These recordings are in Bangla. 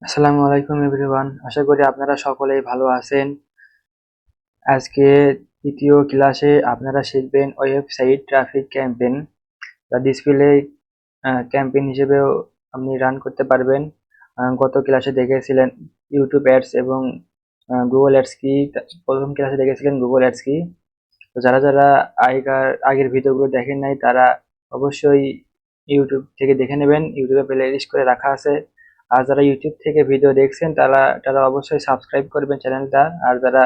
আসসালামু আলাইকুম এভরিওয়ান, আশা করি আপনারা সকলেই ভালো আছেন। আজকে তৃতীয় ক্লাসে আপনারা শিখবেন ওয়েবসাইট ট্রাফিক ক্যাম্পেইন বা ডিসপ্লে ক্যাম্পেইন হিসেবেও আপনি রান করতে পারবেন। গত ক্লাসে দেখেছিলেন ইউটিউব অ্যাডস এবং গুগল অ্যাডস কি। প্রথম ক্লাসে দেখেছিলেন গুগল অ্যাডস কি। তো যারা আগের ভিডিওগুলো দেখেন নাই তারা অবশ্যই ইউটিউব থেকে দেখে নেবেন, ইউটিউবে প্লে লিস্ট করে রাখা আছে। আর যারা ইউটিউব থেকে ভিডিও দেখছেন তারা তারা অবশ্যই সাবস্ক্রাইব করবেন চ্যানেলটা। আর যারা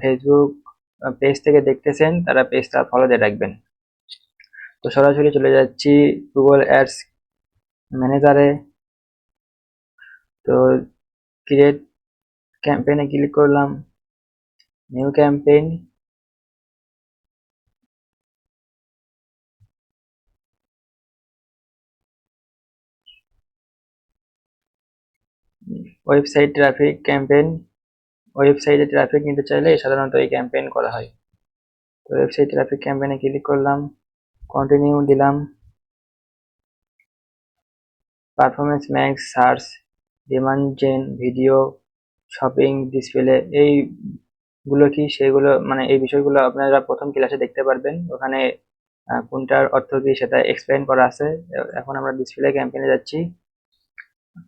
ফেসবুক পেজ থেকে দেখতেছেন তারা পেজটা ফলো দিয়ে রাখবেন। তো সরাসরি চলে যাচ্ছি গুগল অ্যাডস ম্যানেজারে। তো ক্রিয়েট ক্যাম্পেইনে ক্লিক করলাম, new campaign. Website traffic campaign, ওয়েবসাইটে ট্রাফিক নিতে চাইলে সাধারণত এই ক্যাম্পেইন করা হয়। তো ওয়েবসাইট ট্রাফিক ক্যাম্পেইনে ক্লিক করলাম, কন্টিনিউ দিলাম। Performance max, search, demand gen, video, shopping, display, এইগুলো কি সেগুলো মানে এই বিষয়গুলো আপনারা প্রথম ক্লাসে দেখতে পারবেন। ওখানে কোনটার অর্থ কি সেটা এক্সপ্লেইন করা আছে। এখন আমরা ডিসপ্লে ক্যাম্পেইনে যাচ্ছি,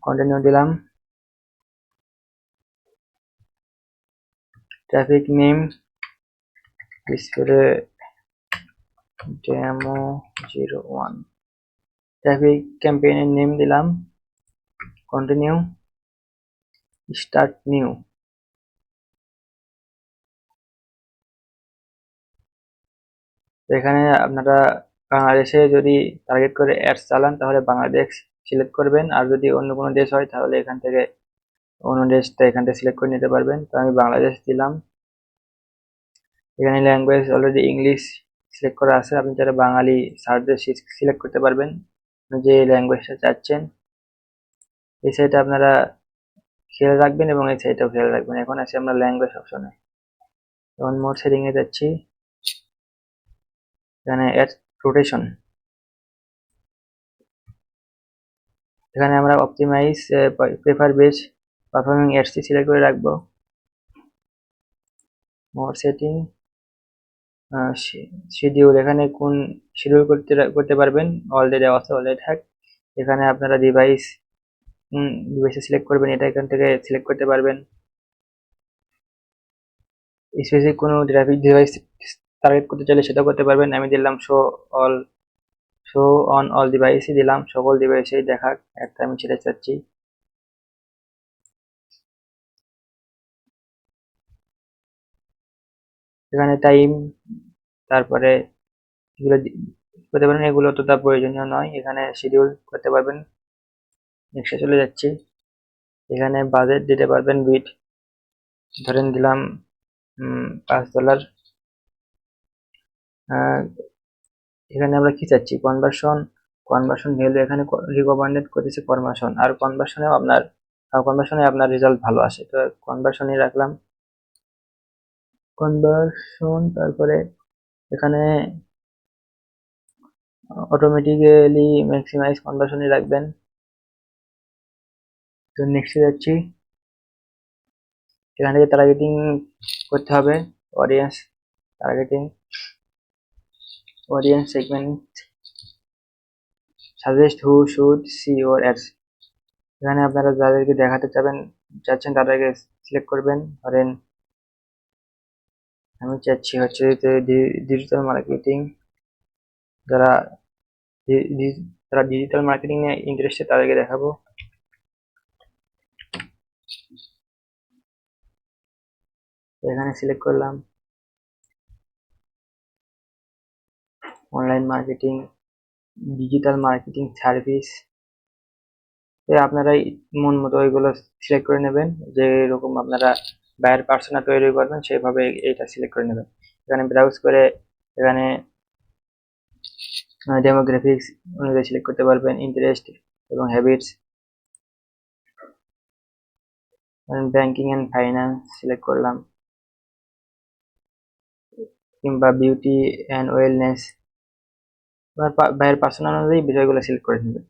কন্টিনিউ দিলাম। Traffic name display demo 01, traffic ক্যাম্পেইনের নেম দিলাম, কন্টিনিউ, স্টার্ট নিউ। এখানে আপনারা বাংলাদেশে যদি টার্গেট করে অ্যাডস চালান তাহলে বাংলাদেশ সিলেক্ট করবেন, আর যদি অন্য কোনো দেশ হয় তাহলে এখান থেকে অন্য দেশটা এখান থেকে সিলেক্ট করে নিতে পারবেন। তো আমি বাংলাদেশ দিলাম। এখানে ল্যাঙ্গুয়েজ অলরেডি ইংলিশ সিলেক্ট করা আছে, আপনি যারা বাঙালি সার্চ দিয়ে সিলেক্ট করতে পারবেন যে ল্যাঙ্গুয়েজটা চাচ্ছেন। এই সাইডে আপনারা খেয়াল রাখবেন এবং এই সাইডটাও খেয়াল রাখবেন। এখন আছে আমরা ল্যাঙ্গুয়েজ অপশনে, এখন মোড সেটিং এ যাচ্ছি। এখানে অ্যাড রোটেশন, এখানে আমরা অপটিমাইজ প্রেফার বেস পারফর্মিং অ্যাডসটি সিলেক্ট করে রাখবো। মোড সেটিং, শিডিউল, এখানে কোন শিডিউল করতে পারবেন, অলরেডি দেওয়া আছে, অলরেডি থাক। এখানে আপনারা ডিভাইসে সিলেক্ট করবেন, এটা এখান থেকে সিলেক্ট করতে পারবেন। স্পেসিফিক কোনো গ্রাফিক ডিভাইস টার্গেট করতে চাইলে সেটা করতে পারবেন। আমি দিলাম শো অন অল ডিভাইসই দিলাম, সকল ডিভাইসেই দেখাক, একটা আমি ছেড়ে চাচ্ছি। এখানে টাইম, তারপরে এগুলো করতে পারেন, এগুলো তো তার প্রয়োজনীয় নয়। এখানে শিডিউল করতে পারবেন। নেক্সটে চলে যাচ্ছি। এখানে বাজেট দিতে পারবেন, বিট ধরেন দিলাম $5। এখানে আমরা কি চাচ্ছি, কনভার্সন ভ্যালু এখানে রিকমেন্ডেড করতেছে কনভার্সন, আর কনভার্সনে আপনার রেজাল্ট ভালো আসে। তো কনভার্সনে রাখলাম কনভার্সন। তারপরে এখানে অটোমেটিক্যালি ম্যাক্সিমাইজ কনভার্সনে রাখবেন। তো নেক্সটে যাচ্ছি। এখান থেকে টার্গেটিং করতে হবে, audience targeting, audience segment, suggest who should see your ads. এখানে আপনারা যাদেরকে দেখাতে চাচ্ছেন তাদেরকে সিলেক্ট করবেন। ধরেন আমি চাচ্ছি হচ্ছে ডিজিটাল মার্কেটিং, যারা ডিজিটাল মার্কেটিং নিয়ে ইন্টারেস্টেড তাদেরকে দেখাবো। এখানে সিলেক্ট করলাম online marketing, digital marketing service. আপনারাই মন মতো ওইগুলো সিলেক্ট করে নেবেন, যে এরকম আপনারা বায়ার পার্সোনা তৈরি করবেন সেইভাবে এইটা সিলেক্ট করে নেবেন। এখানে ব্রাউজ করে এখানে ডেমোগ্রাফিক্স অনুযায়ী সিলেক্ট করতে পারবেন, ইন্টারেস্ট এবং habits. Banking and finance select করলাম, কিংবা beauty and wellness. Buyer persona অনুযায়ী বিষয়গুলো সিলেক্ট করে নেবেন।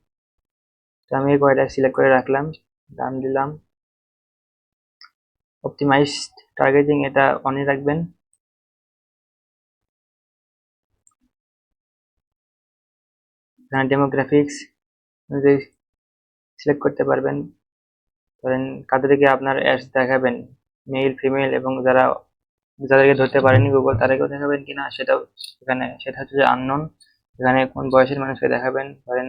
তো আমি এই কয়টা সিলেক্ট করে রাখলাম। দাম দিলাম। অপটিমাইজ টার্গেটিং এটা অনই রাখবেন। এখানে ডেমোগ্রাফিক্স অনুযায়ী সিলেক্ট করতে পারবেন। ধরেন কাদেরকে আপনার অ্যাডস দেখাবেন, মেল ফিমেল এবং যাদেরকে ধরতে পারেনি গুগল তাদেরকেও দেখাবেন কিনা সেটাও এখানে, সেটা হচ্ছে যে আননোন। এখানে কোন বয়সের মানুষকে দেখাবেন, ধরেন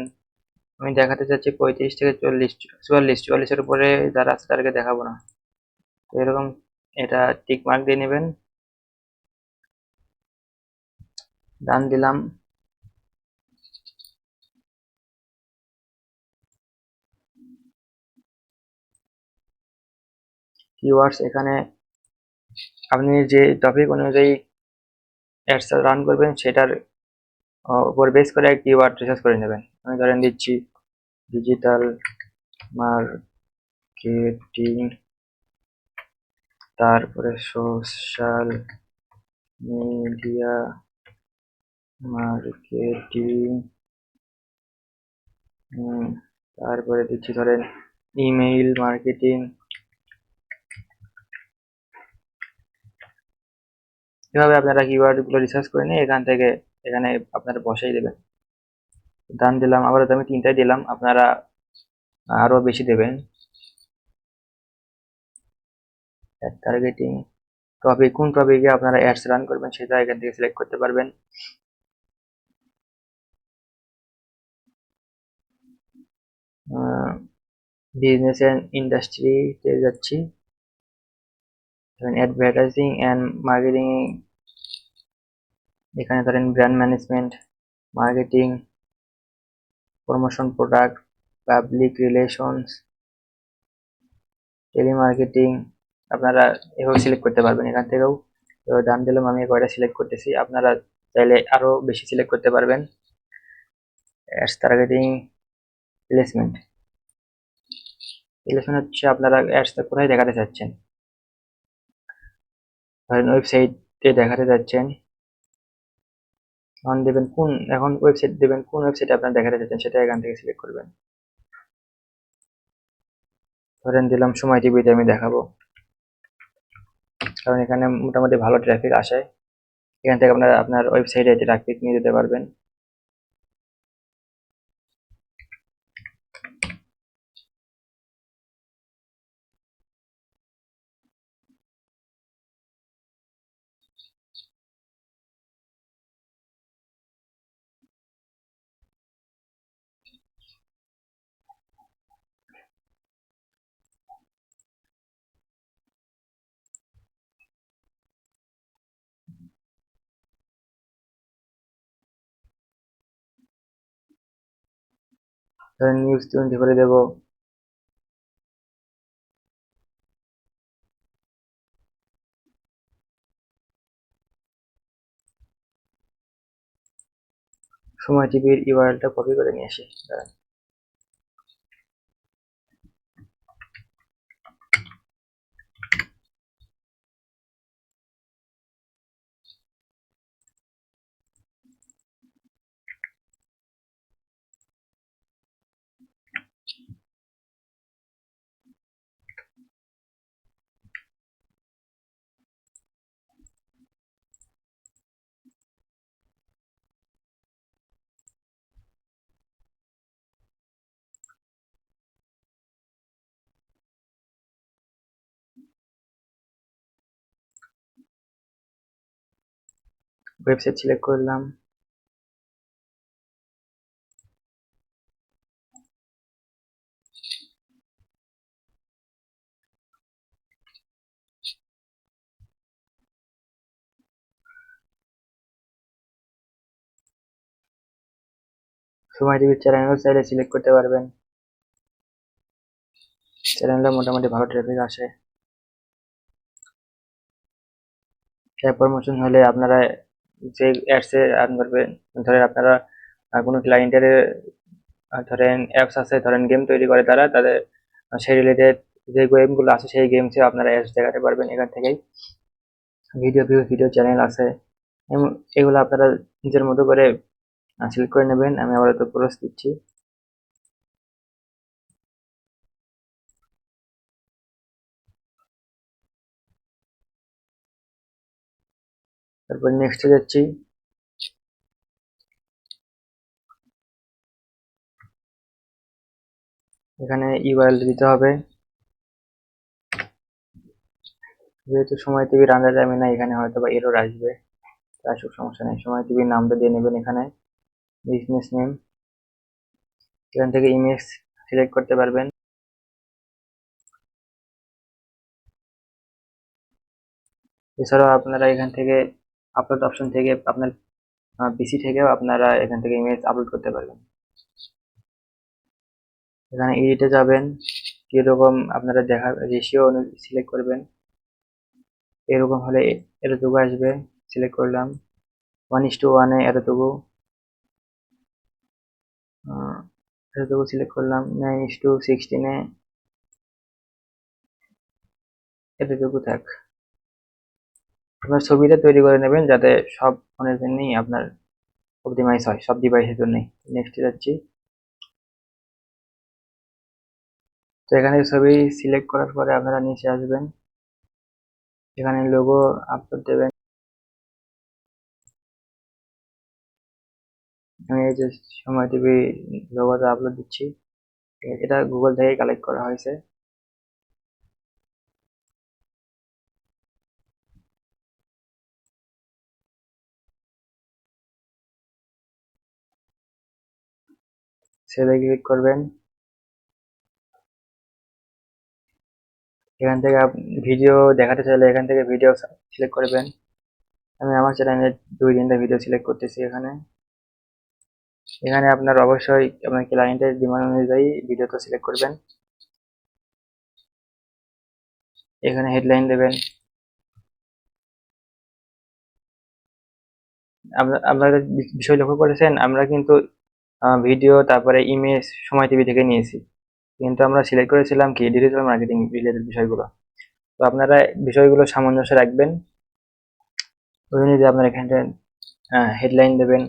আমি দেখাতে চাচ্ছি 35 থেকে 40, 44 উপরে যারা আছে তাদেরকে দেখাবো না। তো এরকম এটা টিক মার্ক দিয়ে নেবেন। ডান দিলাম। কিওয়ার্ডস, এখানে আপনি যে টপিক অনুযায়ী অ্যাডস রান করবেন সেটার উপর বেস করে কিওয়ার্ড রিসার্চ করে নেবেন। আমি ধরেন দিচ্ছি ডিজিটাল মার্কেটিং, তারপরে সোশ্যাল মিডিয়া মার্কেটিং, তারপরে দিচ্ছি ধরেন ইমেইল মার্কেটিং। এভাবে আপনারা কিওয়ার্ড গুলো রিসার্চ করে নিয়ে এখান থেকে এখানে আপনারা বসাই দেবেন। ডান দিলাম। আবার আমি 3টাই দিলাম, আপনারা আরো বেশি দেবেন। টার্গেটিং টপিক, কোন টপিকে আপনারা অ্যাডস রান করবেন সেটা এখান থেকে সিলেক্ট করতে পারবেন। বিজনেস এন্ড ইন্ডাস্ট্রিতে যাচ্ছি, ধরেন অ্যাডভার্টাইজিং অ্যান্ড মার্কেটিং, এখানে ধরেন brand management, marketing, promotion, product, public relations, telemarketing, আপনারা এভাবে সিলেক্ট করতে পারবেন এখান থেকেও। তো ডান দিলাম, আমি কয়টা সিলেক্ট করতেছি, আপনারা চাইলে আরো বেশি সিলেক্ট করতে পারবেন। অ্যাডস টার্গেটিং প্লেসমেন্ট, প্লেসমেন্ট হচ্ছে আপনারা অ্যাডসটা কোথায় দেখাতে চাচ্ছেন। ধরেন ওয়েবসাইটে দেখাতে চাচ্ছেন, এখন দেবেন কোন, এখন ওয়েবসাইট দেবেন কোন ওয়েবসাইটে আপনারা দেখাতে চাচ্ছেন সেটা এখান থেকে সিলেক্ট করবেন। ধরেন দিলাম সময় টিভিতে আমি দেখাবো, কারণ এখানে মোটামুটি ভালো ট্রাফিক আসে। এখান থেকে আপনারা আপনার ওয়েবসাইটে ট্রাফিক নিয়ে যেতে পারবেন। ধরেন নিউজ 20 করে দেবো। সময় টিভির ইউআরএলটা কপি করে নিয়ে আসি, দাঁড়ান। ওয়েবসাইট সিলেক্ট করলাম। সময় টিভির চ্যানেলও চাইলে সিলেক্ট করতে পারবেন, চ্যানেলটা মোটামুটি ভালো ট্রাফিক আসে। অ্যাপ প্রমোশন হলে আপনারা যে অ্যাডসে রান করবেন, ধরেন আপনারা কোনো ক্লায়েন্টের ধরেন অ্যাপস আছে, ধরেন গেম তৈরি করে তারা, তাদের সেই রিলেটেড যে গেমগুলো আছে সেই গেমসে আপনারা অ্যাডস দেখাতে পারবেন এখান থেকেই। ভিডিও চ্যানেল আছে, এগুলো আপনারা নিজের মতো করে সিলেক্ট করে নেবেন। আমি আবার তো ক্রস দিচ্ছি। তারপর নেক্সটে যাচ্ছি। এখানে ইউআরএল দিতে হবে। যেহেতু সময় টিভির আন্ডারে আমি না, এখানে হয়তো বা এরর আসবে, আসুক সমস্যা নেই। সময় টিভির নামটা দিয়ে নেবেন। এখানে বিজনেস নেম, এখান থেকে ইমেজ সিলেক্ট করতে পারবেন। এছাড়াও আপনারা এখান থেকে আপলোড অপশন থেকে আপনার পিসি থেকেও আপনারা এখান থেকে ইমেজ আপলোড করতে পারবেন। এখানে এডিটে যাবেন, কিরকম আপনারা দেখা রেশিও সিলেক্ট করবেন। এরকম হলে এতটুকু আসবে, সিলেক্ট করলাম 1:1 এতটুকু, এতটুকু সিলেক্ট করলাম। 9:16 এতটুকু থাক। আপনার ছবিটা তৈরি করে নেবেন যাতে সব ফোনের জন্যই আপনার অপটিমাইজ হয়, সব ডিভাইসের জন্যই। নেক্সট যাচ্ছি। তো এখানে ছবি সিলেক্ট করার পরে আপনারা নিচে আসবেন, এখানে লোগো আপলোড দেবেন। আমি এই যে সময় টিভি লোগোটা আপলোড দিচ্ছি, এটা গুগল থেকে কালেক্ট করা হয়েছে। সেভে ক্লিক করবেন। এখান থেকে ভিডিও দেখাতে চাইলে এখান থেকে ভিডিও সিলেক্ট করবেন। আমি আমার চ্যানেলে 2-3টা ভিডিও সিলেক্ট করতেছি। এখানে আপনার অবশ্যই আপনার ক্লায়েন্টের ডিমান্ড অনুযায়ী ভিডিওটা সিলেক্ট করবেন। এখানে হেডলাইন দেবেন। আপনারা বিষয় লক্ষ্য করেছেন, আমরা কিন্তু ভিডিও তারপরে ইমেজ সময় টিভি থেকে নিয়েছি, কিন্তু আমরা সিলেক্ট করেছিলাম কি ডিজিটাল মার্কেটিং রিলেটেড বিষয়গুলো। তো আপনারা বিষয়গুলো সামঞ্জস্য রাখবেন। ওই অনুযায়ী আপনার এখানে হেডলাইন দেবেন।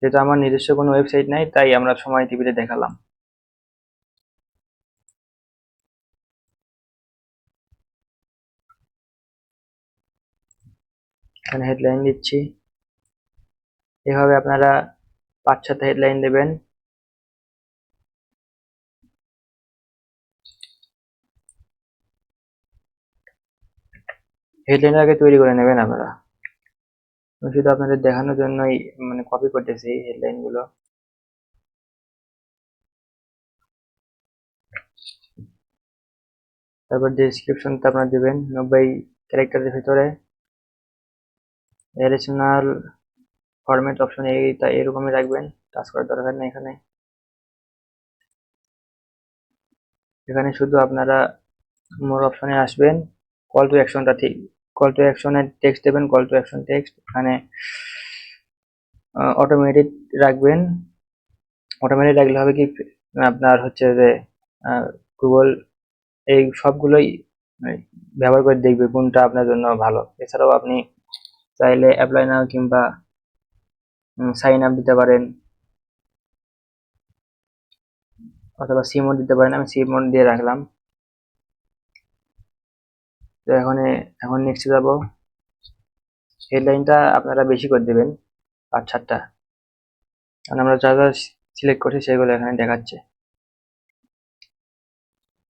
যেহেতু আমার নিজস্ব কোনো ওয়েবসাইট নাই, তাই আমরা সময় টিভিতে দেখালাম। এখানে হেডলাইন দিচ্ছি। এভাবে আপনারা 5-6টা হেডলাইন দেবেন। হেডলাইন আগে তৈরি করে নেবেন আপনারা। আমি শুধু আপনাদের দেখানোর জন্যই মানে কপি করতেছি হেডলাইন গুলো। তারপর ডেসক্রিপশনটা আপনারা দিবেন 90 ক্যারেক্টারের ভিতরে। এডিশনাল ফরম্যাট অপশন এইটা এরকমই রাখবেন, টাচ করার দরকার নেই। এখানে শুধু আপনারা মোর অপশনে আসবেন, কল টু অ্যাকশনটা ঠিক, কল টু অ্যাকশনের টেক্সট দেবেন, কল টু অ্যাকশন টেক্সট। এখানে অটোমেটিক রাখবেন। অটোমেটিক রাখলে হবে কি, আপনার হচ্ছে যে গুগল এই সবগুলোই ব্যবহার করে দেখবে কোনটা আপনার জন্য ভালো। এছাড়াও আপনি চাইলে অ্যাপ্লাই নাও কিংবা সাইন আপ দিতে পারেন, অথবা সি মোড দিতে পারেন। আমি সি মোড দিয়ে রাখলাম। তো এখন নেক্সট যাব। হেডলাইনটা আপনারা বেশি করে দেবেন, 5-7টা, কারণ আমরা যা যা সিলেক্ট করছি সেগুলো এখানে দেখাচ্ছে।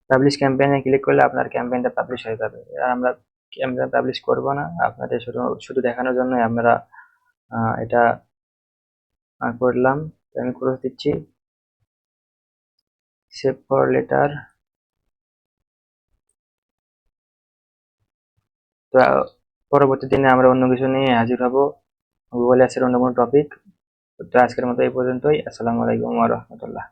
পাবলিশ ক্যাম্পেইনে ক্লিক করলে আপনার ক্যাম্পেইনটা পাবলিশ হয়ে যাবে। আর আমরা ক্যাম্পেইন পাবলিশ করব না, আপনাদের শুধু শুধু দেখানোর জন্য আমরা এটা করলাম। আমি ক্লোজ দিচ্ছি, সেভ ফর লেটার। তো পরবর্তী দিনে আমরা অন্য কিছু নিয়ে হাজির হব, গুগল অ্যাডসের অন্য কোনো টপিক। তো আজকের মতো এই পর্যন্তই। আসসালামু আলাইকুম ওয়া রাহমাতুল্লাহ।